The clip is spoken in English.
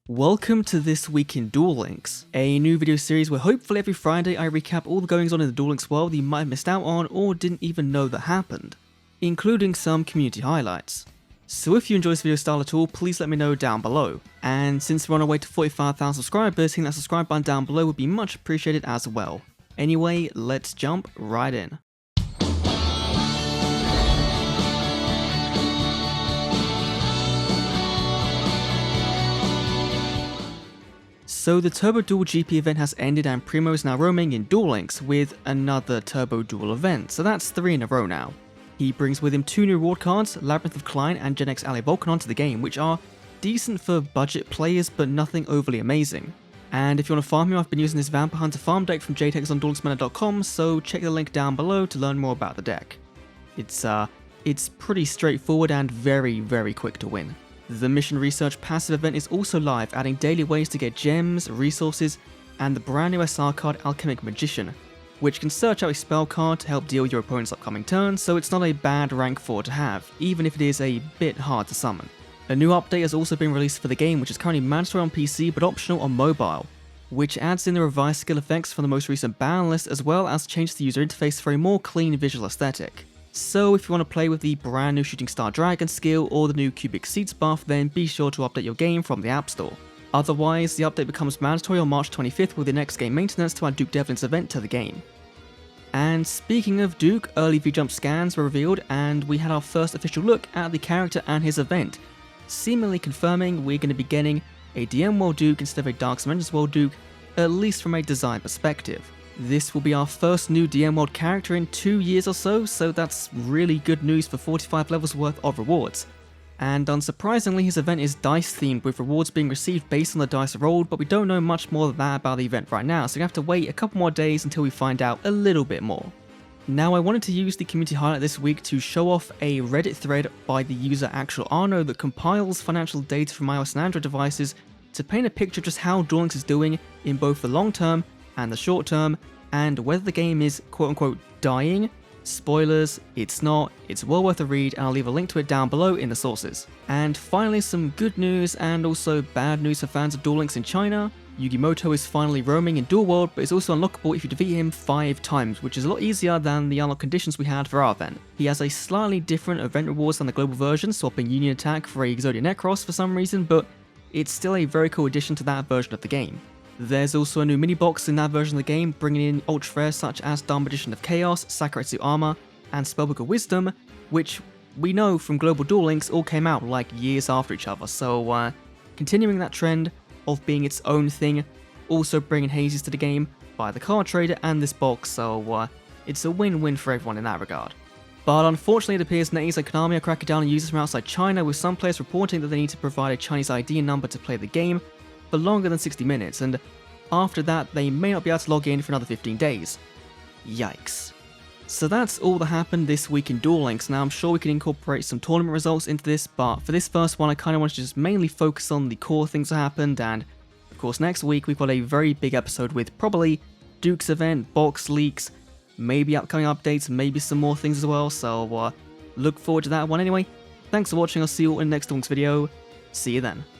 Welcome to This Week in Duel Links, a new video series where hopefully every Friday I recap all the goings on in the Duel Links world that you might have missed out on or didn't even know that happened, including some community highlights. So if you enjoy this video style at all, please let me know down below, and since we're on our way to 45,000 subscribers, hitting that subscribe button down below would be much appreciated as well. Anyway, let's jump right in. So the Turbo Duel GP event has ended and Primo is now roaming in Duel Links with another Turbo Duel event, so that's 3 in a row now. He brings with him 2 new reward cards, Labyrinth of Klein and Gen X Ally Volcanon to the game, which are decent for budget players but nothing overly amazing. And if you want to farm him, I've been using this Vampire Hunter farm deck from JTEX on duellinksmeta.com, so check the link down below to learn more about the deck. It's pretty straightforward and very quick to win. The Mission Research passive event is also live, adding daily ways to get gems, resources, and the brand new SR card Alchemic Magician, which can search out a spell card to help deal with your opponent's upcoming turn, so it's not a bad rank 4 to have, even if it is a bit hard to summon. A new update has also been released for the game, which is currently mandatory on PC but optional on mobile, which adds in the revised skill effects from the most recent ban list as well as changes the user interface for a more clean visual aesthetic. So if you want to play with the brand new Shooting Star Dragon skill or the new Cubic Seats buff, then be sure to update your game from the App Store. Otherwise, the update becomes mandatory on March 25th with the next game maintenance to add Duke Devlin's event to the game. And speaking of Duke, early V-Jump scans were revealed and we had our first official look at the character and his event, seemingly confirming we're going to be getting a DM World Duke instead of a Dark Dimensions World Duke, at least from a design perspective. This will be our first new DM World character in 2 years or so that's really good news for 45 levels worth of rewards. And unsurprisingly, his event is dice themed, with rewards being received based on the dice rolled, but we don't know much more than that about the event right now, so we have to wait a couple more days until we find out a little bit more. Now, I wanted to use the community highlight this week to show off a Reddit thread by the user Actual Arno that compiles financial data from iOS and Android devices to paint a picture of just how Duel Links is doing in both the long term and the short term, and whether the game is quote-unquote dying. Spoilers, it's not, it's well worth a read, and I'll leave a link to it down below in the sources. And finally, some good news and also bad news for fans of Duel Links in China. Yugimoto is finally roaming in Duel World, but is also unlockable if you defeat him 5 times, which is a lot easier than the unlock conditions we had for our event. He has a slightly different event rewards than the global version, swapping Union Attack for a Exodia Necros for some reason, but it's still a very cool addition to that version of the game. There's also a new mini-box in that version of the game, bringing in ultra rares such as Dark Magician of Chaos, Sakuretsu Armor, and Spellbook of Wisdom, which we know from Global Duel Links all came out like years after each other, so continuing that trend of being its own thing, also bringing hazes to the game by the card trader and this box, so it's a win-win for everyone in that regard. But unfortunately it appears NetEase and Konami are cracking down on users from outside China, with some players reporting that they need to provide a Chinese ID number to play the game for longer than 60 minutes, and after that they may not be able to log in for another 15 days. Yikes. So that's all that happened this week in Duel Links. Now I'm sure we can incorporate some tournament results into this, but for this first one I kind of want to just mainly focus on the core things that happened, and of course next week we've got a very big episode with probably Duke's event, box leaks, maybe upcoming updates, maybe some more things as well, so look forward to that one anyway. Thanks for watching, I'll see you all in the next Duel Links video, see you then.